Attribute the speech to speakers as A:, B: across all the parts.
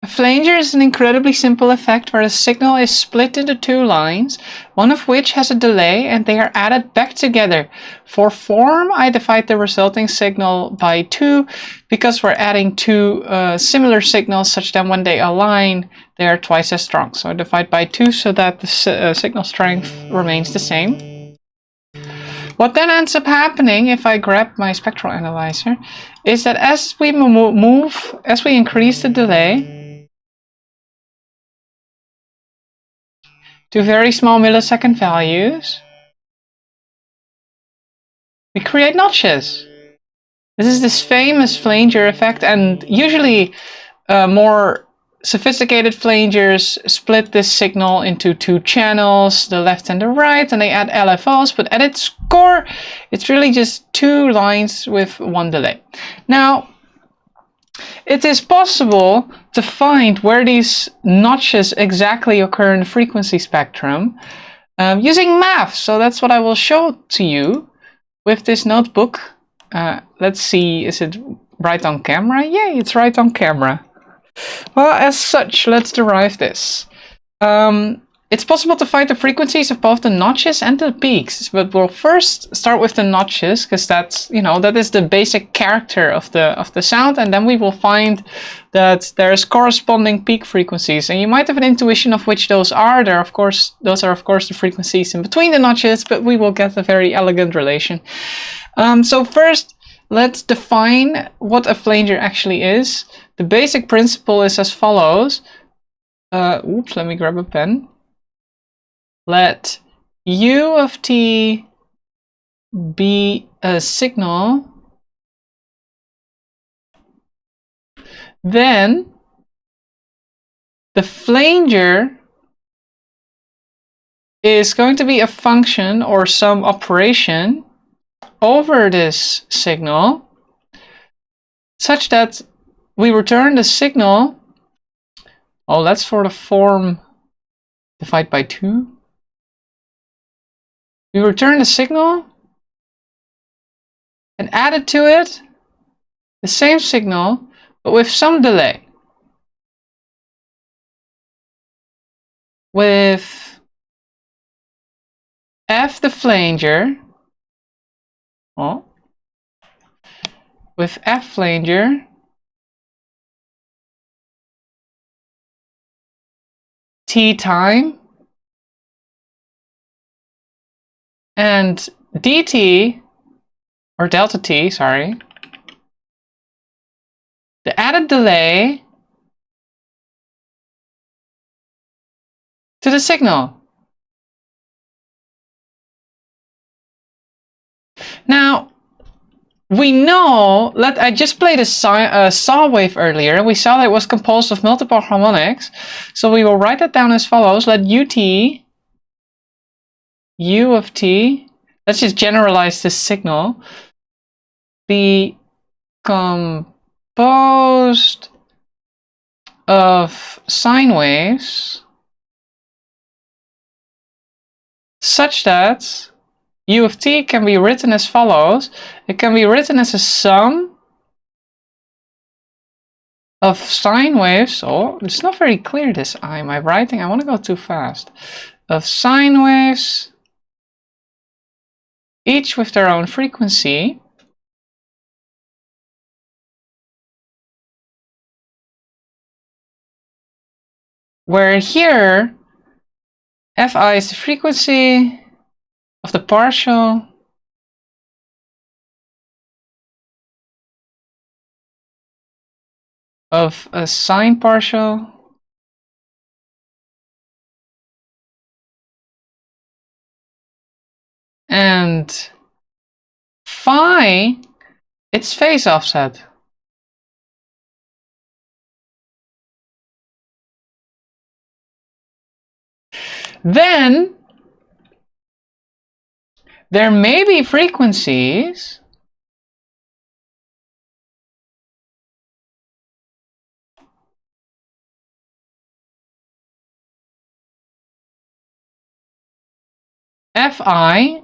A: A flanger is an incredibly simple effect where the signal is split into two lines, one of which has a delay, and they are added back together. For form, I divide the resulting signal by 2 because we're adding two similar signals such that when they align, they are twice as strong. So I divide by 2 so that the signal strength remains the same. What then ends up happening, if I grab my spectral analyzer, is that as we increase the delay to very small millisecond values, we create notches. This is this famous flanger effect, and usually more sophisticated flangers split this signal into two channels, the left and the right, and they add LFOs, but at its core, it's really just two lines with one delay. Now, it is possible to find where these notches exactly occur in the frequency spectrum using math. So that's what I will show to you with this notebook. Let's see, is it right on camera? Yay, it's right on camera. Well, as such, let's derive this. It's possible to find the frequencies of both the notches and the peaks, but we'll first start with the notches because that's, that is the basic character of the sound, and then we will find that there's corresponding peak frequencies, and you might have an intuition of which those are. Those are of course the frequencies in between the notches, but we will get a very elegant relation. So first, let's define what a flanger actually is. The basic principle is as follows. Oops, let me grab a pen. Let u of t be a signal, then the flanger is going to be a function or some operation over this signal such that we return the signal. Oh, let's for the form divide by 2. We return the signal and add it to it, the same signal, but with some delay. With f the flanger, with f flanger, t time, and dt, or delta t, sorry, the added delay to the signal. Now, we know, I just played a saw wave earlier, and we saw that it was composed of multiple harmonics. So we will write that down as follows. Let u of t, let's just generalize this signal, be composed of sine waves such that u of t can be written as follows. It can be written as a sum of sine waves. Oh, it's not very clear this my writing. I want to go too fast. Of sine waves, each with their own frequency, where here fi is the frequency of the partial of a sine partial and phi its phase offset. Then there may be frequencies fi,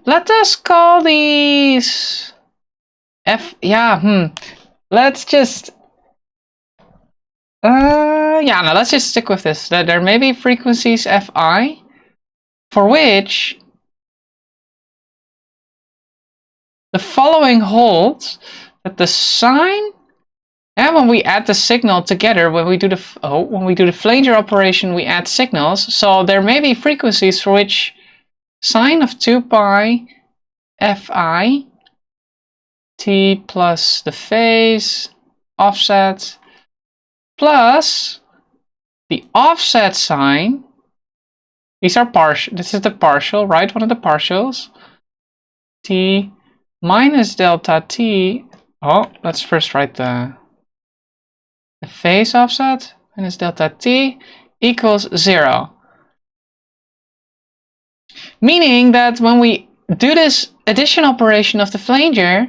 A: let us call these let's just Yeah, now let's just stick with this. That there may be frequencies Fi for which the following holds, that the sine, and when we add the signal together, when we do the Flanger operation, we add signals. So there may be frequencies for which sine of 2 pi Fi t plus the phase offset plus the offset sine. These are partial. This is the partial, right? One of the partials. T minus delta t. Oh, let's first write the phase offset minus delta t equals 0. Meaning that when we do this addition operation of the flanger,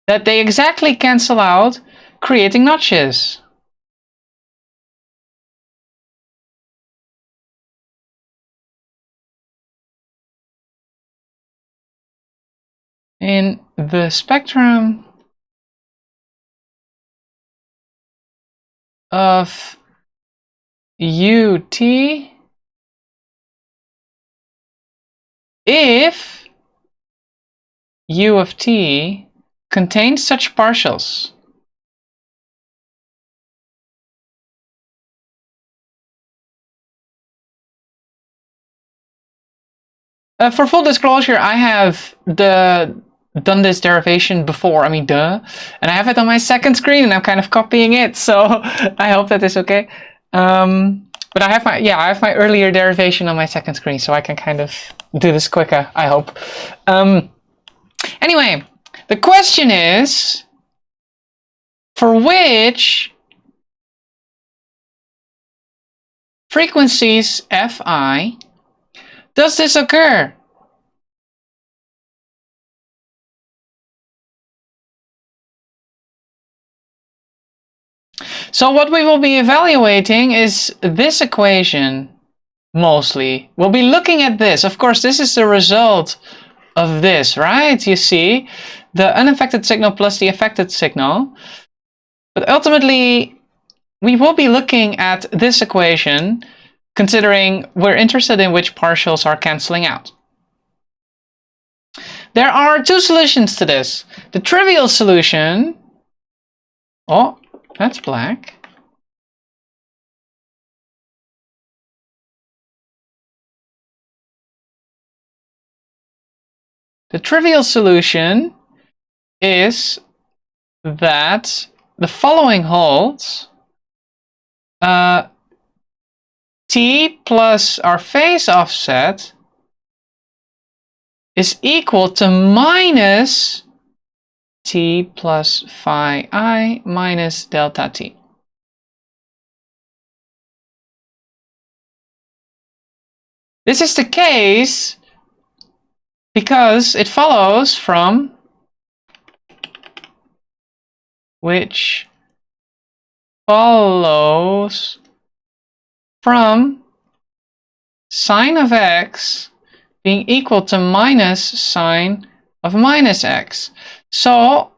A: that they exactly cancel out, creating notches. In the spectrum of ut, if u of t contains such partials, for full disclosure, I have done this derivation before, I mean duh, and I have it on my second screen and I'm kind of copying it, so I hope that is okay. But I have my earlier derivation on my second screen, so I can kind of do this quicker, I hope. Anyway, the question is, for which frequencies Fi does this occur? So what we will be evaluating is this equation, mostly. We'll be looking at this. Of course, this is the result of this, right? You see, the unaffected signal plus the affected signal. But ultimately, we will be looking at this equation, considering we're interested in which partials are canceling out. There are two solutions to this. The trivial solution, oh, that's black. The trivial solution is that the following holds. T plus our phase offset is equal to minus t plus phi I minus delta t. This is the case because it follows from which follows from sine of x being equal to minus sine of minus x. So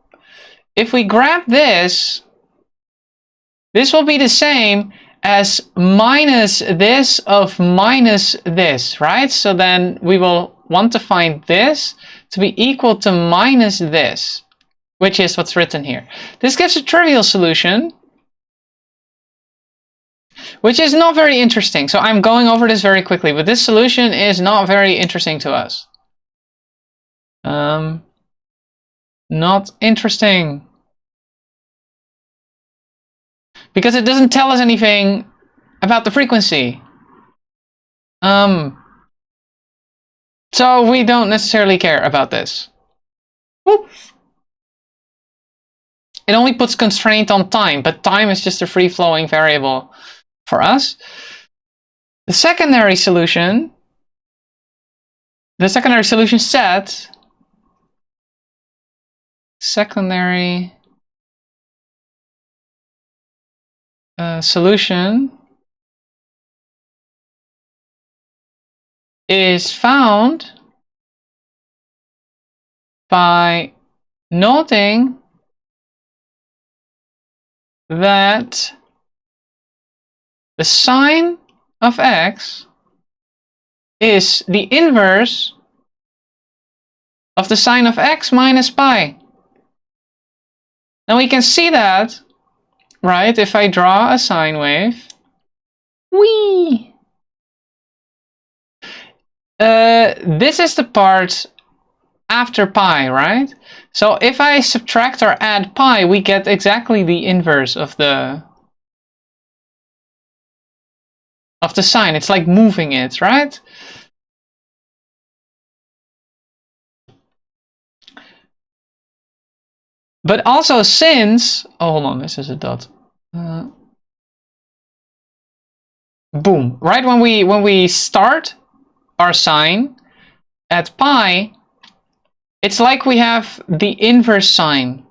A: if we grab this, this will be the same as minus this of minus this, right? So then we will want to find this to be equal to minus this, which is what's written here. This gives a trivial solution, which is not very interesting. So I'm going over this very quickly, but this solution is not very interesting to us. Not interesting. Because it doesn't tell us anything about the frequency. So we don't necessarily care about this. Whoop. It only puts constraint on time, but time is just a free-flowing variable for us. The secondary solution set, secondary solution is found by noting that the sine of x is the inverse of the sine of x minus pi. Now we can see that, right, if I draw a sine wave. Whee! This is the part after pi, right? So if I subtract or add pi, we get exactly the inverse of the sine. It's like moving it, right? But also since, oh, hold on, this is a dot. Boom, right when we start our sine at pi, it's like we have the inverse sine,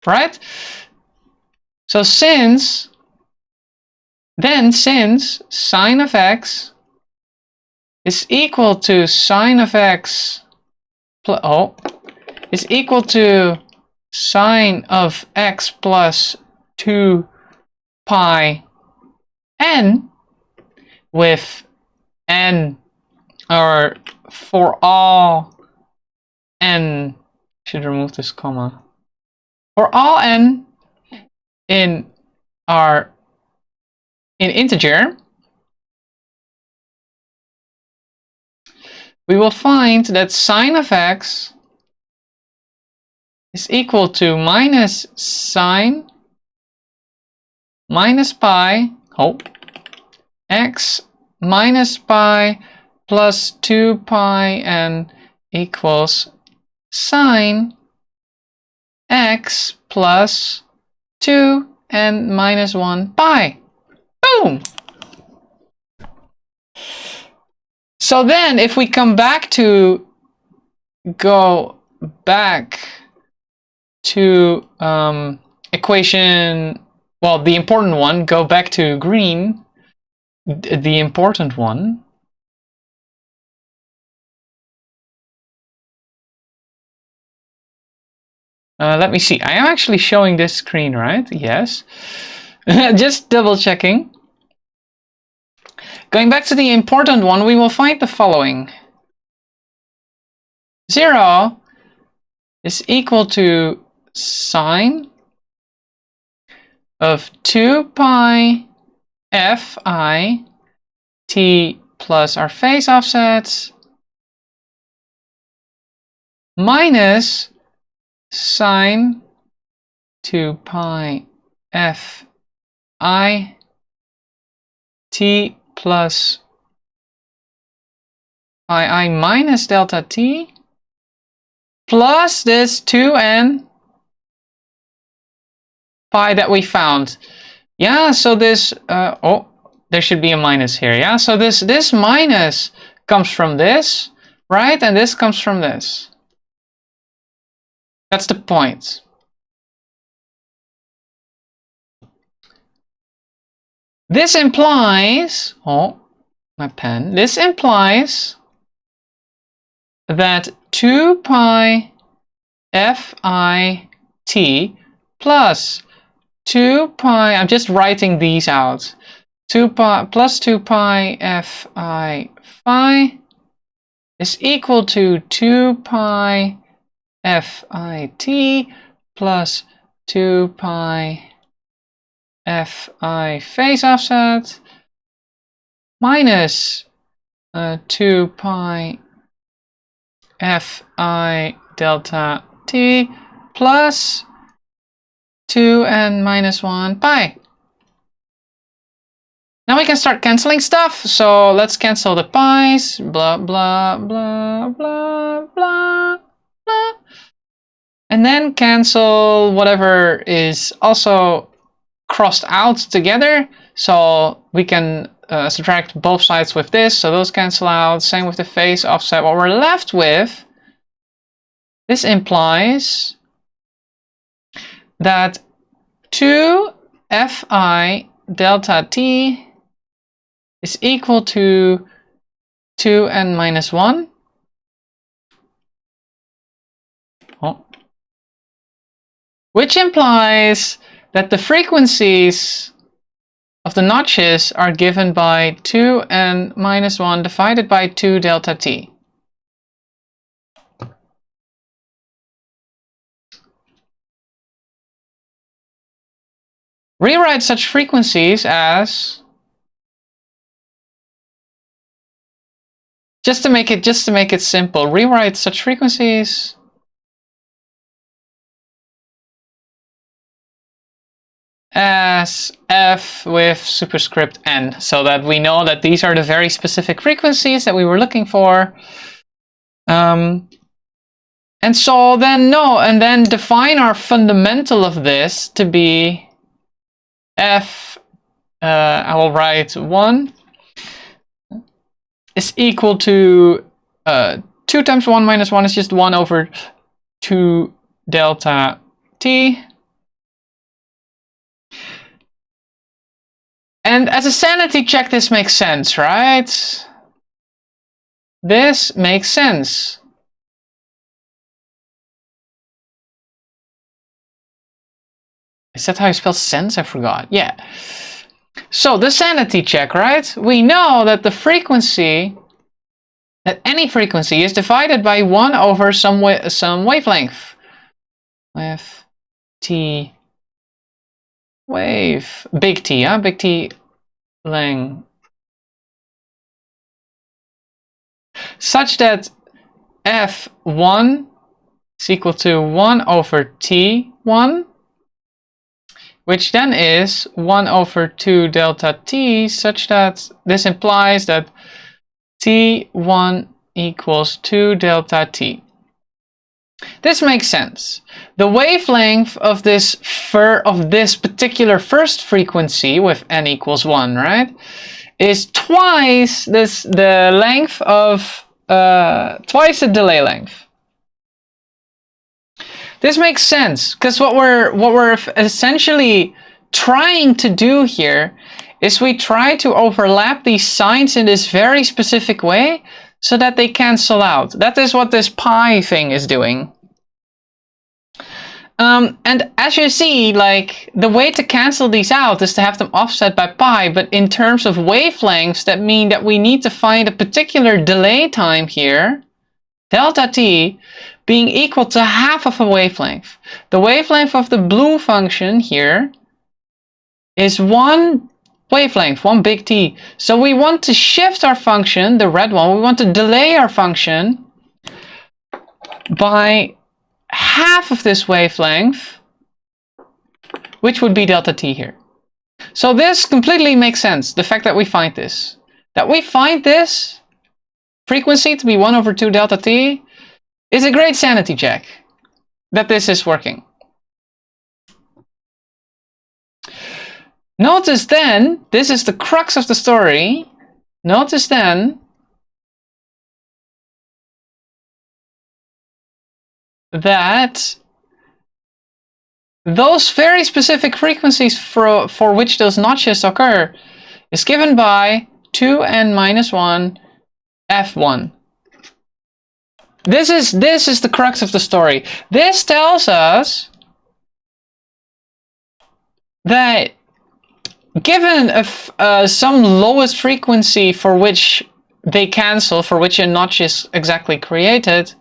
A: right? So since sine of x is equal to sine of x is equal to sine of x plus 2 pi n, with n, or for all n, should remove this comma, for all n in integer, we will find that sine of x is equal to minus sine minus pi, x minus pi plus 2 pi n equals sine x plus 2 n minus 1 pi. Boom! So then if we go back to equation, well, the important one, go back to green, the important one. Let me see. I am actually showing this screen, right? Yes. Just double checking. Going back to the important one, we will find the following. 0 is equal to sine of 2 pi fi t plus our phase offsets minus sine 2 pi fi t plus pi minus delta t plus this 2n pi that we found. Yeah, so this, there should be a minus here. Yeah, so this minus comes from this, right? And this comes from this. That's the point. This implies, my pen, this implies that 2 pi fi t plus 2 pi, I'm just writing these out, 2 pi plus 2 pi fi phi is equal to 2 pi fi t plus 2 pi fi phase offset minus 2 pi fi delta t plus 2n minus 1 pi. Now we can start canceling stuff. So let's cancel the pi's, blah, blah, blah, blah, blah, blah. And then cancel whatever is also crossed out together. So we can subtract both sides with this. So those cancel out. Same with the phase offset. What we're left with, this implies that 2 fi delta t is equal to 2n minus 1. Which implies that the frequencies of the notches are given by 2n minus 1 divided by 2 delta t. Rewrite such frequencies as, just to make it simple, rewrite such frequencies as f with superscript n, so that we know that these are the very specific frequencies that we were looking for. And so then then define our fundamental of this to be f, I will write 1 is equal to 2 times 1 minus 1 is just 1 over 2 delta t. And as a sanity check, this makes sense, right? This makes sense. Is that how you spell sense? I forgot. Yeah. So the sanity check, right? We know that the frequency, that any frequency is divided by 1 over some wavelength. With t wave, big T, big T lang, such that f1 is equal to 1 over t1, which then is 1 over 2 delta t, such that this implies that t1 equals 2 delta t. This makes sense. The wavelength of this particular first frequency with n equals 1, right, is twice the length of twice the delay length. This makes sense because what we're essentially trying to do here is we try to overlap these signs in this very specific way so that they cancel out. That is what this pi thing is doing. And as you see, like, the way to cancel these out is to have them offset by pi, but in terms of wavelengths, that mean that we need to find a particular delay time here, delta t, being equal to half of a wavelength. The wavelength of the blue function here is one wavelength, one big T. So we want to shift our function, the red one, we want to delay our function by half of this wavelength, which would be delta t here. So this completely makes sense, the fact that we find this. That we find this frequency to be 1 over 2 delta t is a great sanity check that this is working. Notice then, this is the crux of the story, notice then that those very specific frequencies for which those notches occur is given by 2n minus 1 f1. This is the crux of the story. This tells us that given some lowest frequency for which they cancel, for which a notch is exactly created,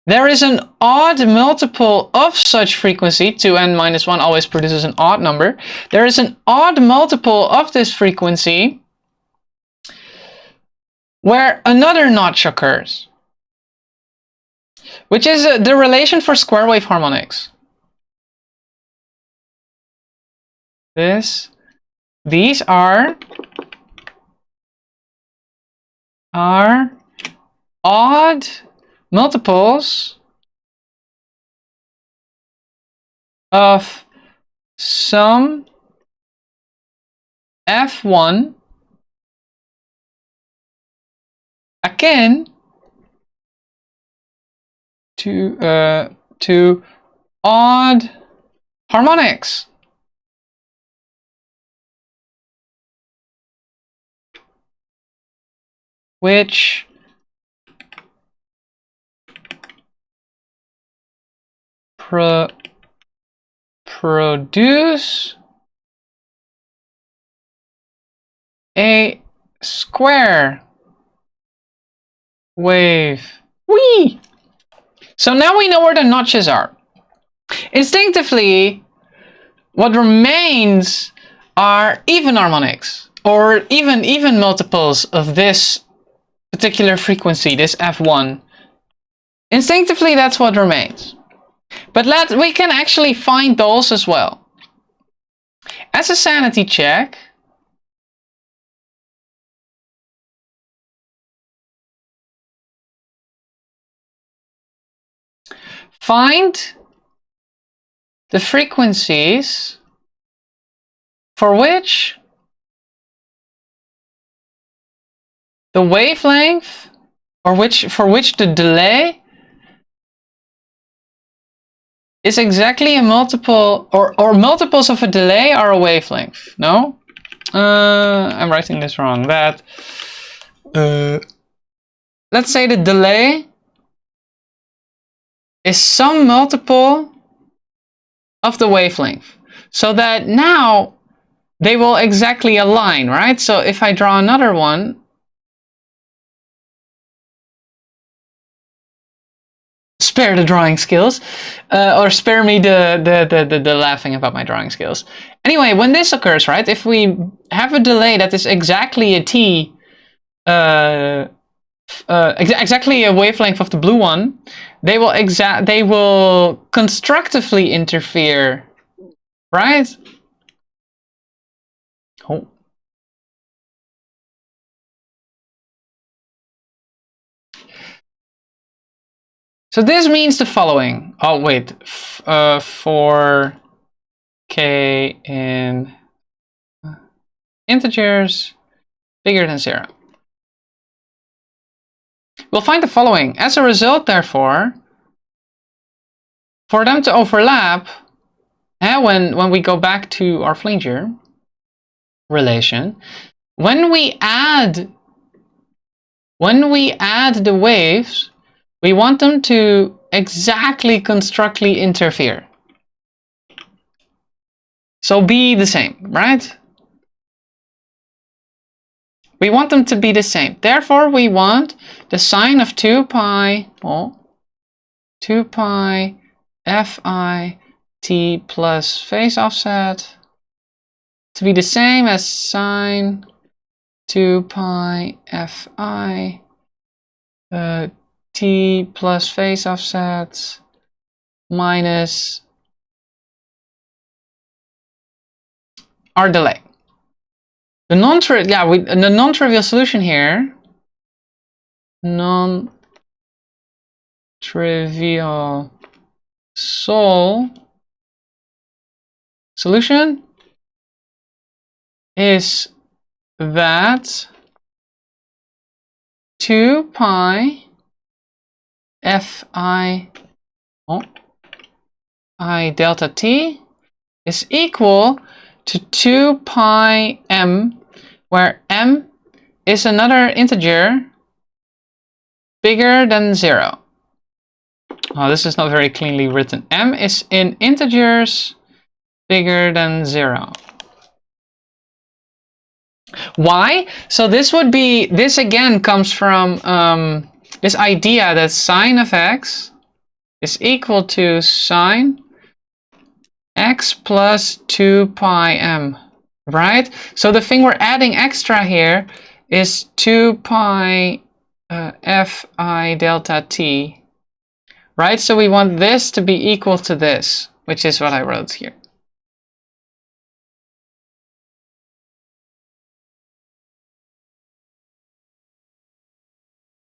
A: there is an odd multiple of such frequency. 2n minus 1 always produces an odd number. There is an odd multiple of this frequency where another notch occurs, which is the relation for square wave harmonics. These are odd multiples of some f1 akin to odd harmonics. Which produce a square wave. Whee! So now we know where the notches are. Instinctively, what remains are even harmonics, or even multiples of this particular frequency, this f1. Instinctively, that's what remains. But we can actually find those as well. As a sanity check, find the frequencies for which the wavelength, or for which the delay is exactly a multiple, or multiples of a delay are a wavelength. No? I'm writing this wrong. That let's say the delay is some multiple of the wavelength. So that now they will exactly align, right? So if I draw another one, spare the drawing skills, or spare me the laughing about my drawing skills. Anyway, when this occurs, right, if we have a delay that is exactly a t, exactly a wavelength of the blue one, they will constructively interfere, right? Oh. So this means the following. Oh wait, for k in integers bigger than 0. We'll find the following. As a result, therefore, for them to overlap, when we go back to our Flanger relation, when we add the waves, we want them to exactly constructively interfere. So be the same, right? We want them to be the same. Therefore, we want the sine of 2 pi, well, 2 pi fi t plus phase offset to be the same as sine 2 pi fi t plus phase offset minus our delay. The non-trivial solution here, non-trivial solution is that 2 pi fi I delta t is equal to 2 pi m, where m is another integer bigger than 0. Oh, this is not very cleanly written. M is in integers bigger than 0. Why? So this again comes from this idea that sine of x is equal to sine x plus 2 pi m, right? So the thing we're adding extra here is 2 pi fi delta t, right? So we want this to be equal to this, which is what I wrote here.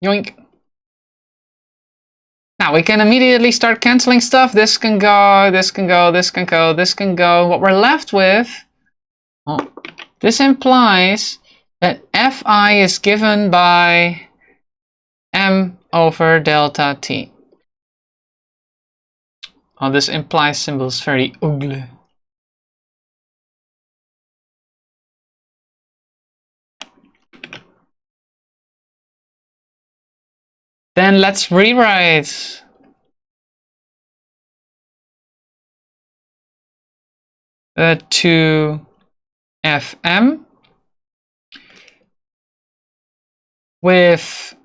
A: Yoink. Now we can immediately start canceling stuff. This can go, this can go, this can go, this can go. What we're left with, oh, this implies that fi is given by m over delta t. Oh, this implies symbol is very ugly. Then let's rewrite to Fm with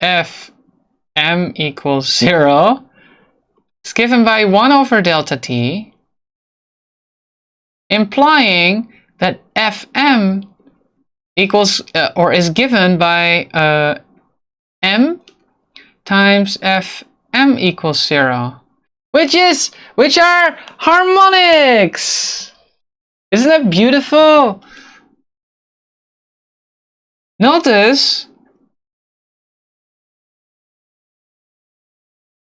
A: Fm equals 0 is given by 1 over delta t, implying that Fm equals or is given by m times Fm equals 0, which are harmonics. Isn't that beautiful? Notice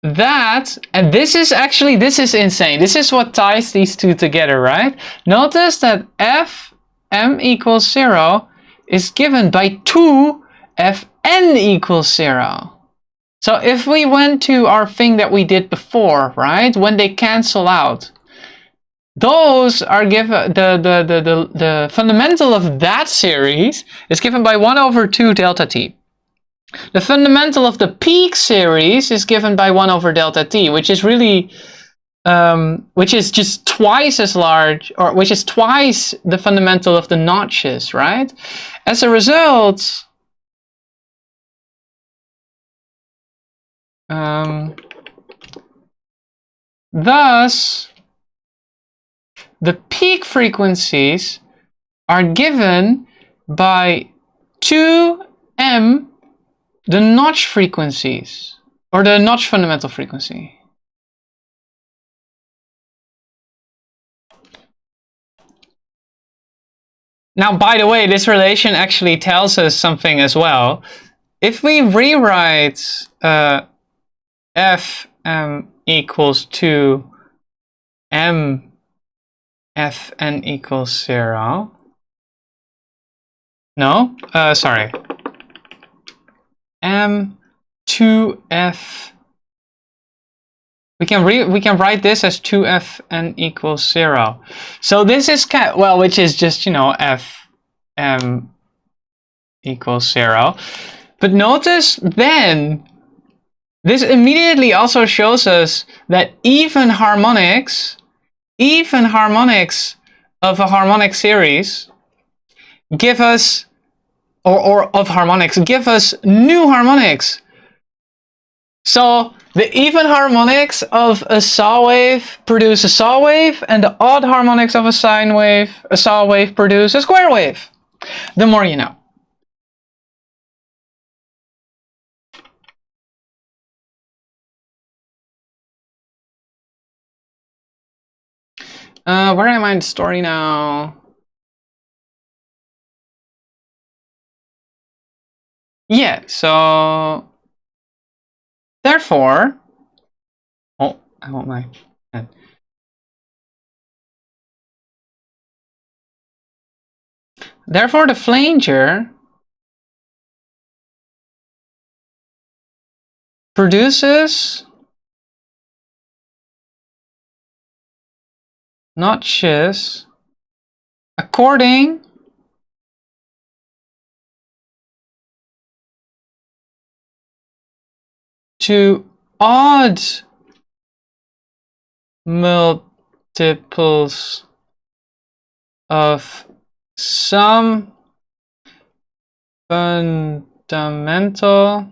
A: that, and this is insane. This is what ties these two together, right? Notice that Fm equals 0 is given by 2 Fn equals 0. So if we went to our thing that we did before, right, when they cancel out, those are given, the fundamental of that series is given by 1 over 2 delta t. The fundamental of the peak series is given by 1 over delta t, which is really, which is just twice as large, or which is twice the fundamental of the notches, right? As a result, thus, the peak frequencies are given by 2m, the notch frequencies, or the notch fundamental frequency. Now, by the way, this relation actually tells us something as well. If we rewrite Fm equals 2 m Fn equals 0. No, sorry. M 2f. We can write this as 2Fn equals 0. So this is well, which is just, you know, Fm equals 0. But notice then, this immediately also shows us that even harmonics of a harmonic series give us, or of harmonics, give us new harmonics. So the even harmonics of a saw wave produce a saw wave, and the odd harmonics of a sine wave, a saw wave, produce a square wave. The more you know. Where am I in the story now? Yeah, so therefore, oh, I want my pen. Therefore, the flanger produces notches according to odd multiples of some fundamental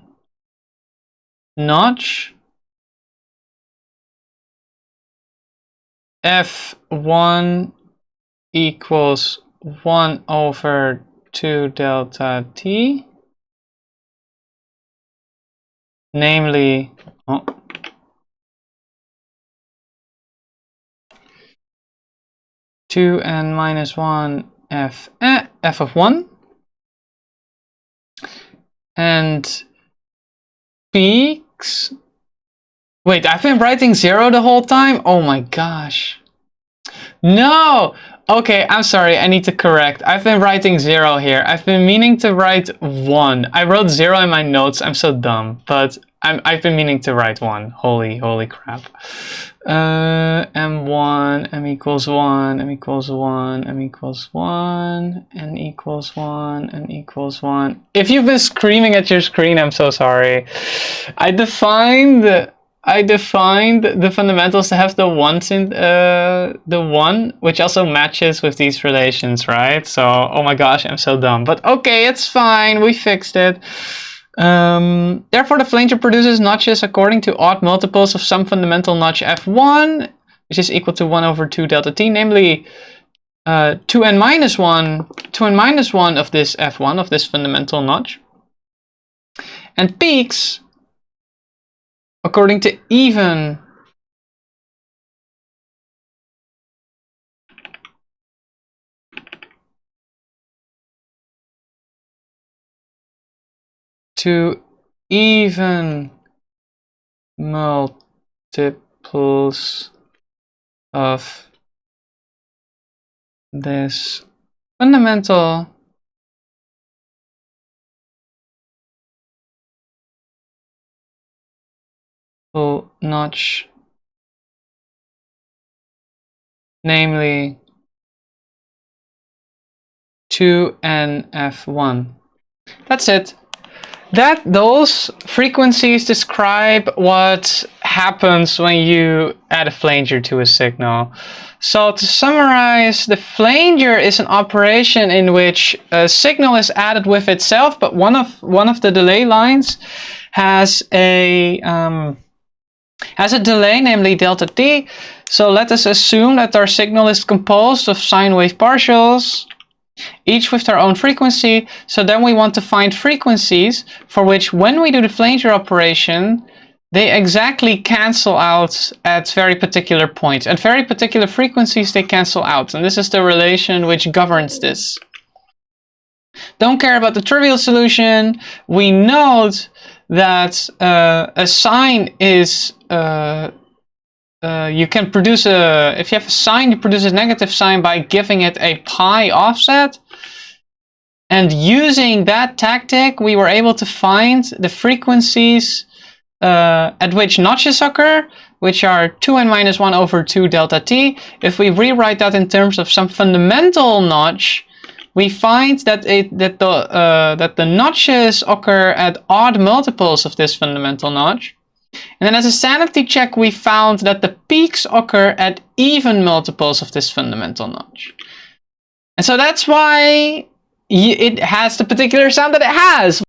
A: notch F1 equals 1 over 2 delta t, namely 2n minus 1 f of 1, and peaks. Wait, I've been writing 0 the whole time? Oh my gosh. No! Okay, I'm sorry, I need to correct. I've been writing 0 here. I've been meaning to write 1. I wrote 0 in my notes. I'm so dumb, but I've been meaning to write 1. Holy crap. M1, m equals 1, m equals 1, m equals 1, n equals 1, n equals 1. If you've been screaming at your screen, I'm so sorry. I defined I defined the fundamentals to have the ones in the one, which also matches with these relations, right? So, oh my gosh, I'm so dumb. But okay, it's fine. We fixed it. Therefore, the flanger produces notches according to odd multiples of some fundamental notch f1, which is equal to 1 over 2 delta t, namely 2n minus 1 of this f1, of this fundamental notch. And peaks according to even multiples of this fundamental notch, namely 2nf1. That's it. Those frequencies describe what happens when you add a flanger to a signal. So to summarize, the flanger is an operation in which a signal is added with itself, but one of the delay lines has a delay, namely delta t. So let us assume that our signal is composed of sine wave partials, each with their own frequency. So then we want to find frequencies for which, when we do the flanger operation, they exactly cancel out at very particular points. At very particular frequencies, they cancel out. And this is the relation which governs this. Don't care about the trivial solution. We note that a sine is... you can produce if you have a sine, you produce a negative sign by giving it a pi offset. And using that tactic, we were able to find the frequencies at which notches occur, which are 2n minus 1 over 2 delta t. If we rewrite that in terms of some fundamental notch, we find that the notches occur at odd multiples of this fundamental notch. And then as a sanity check, we found that the peaks occur at even multiples of this fundamental notch. And so that's why it has the particular sound that it has.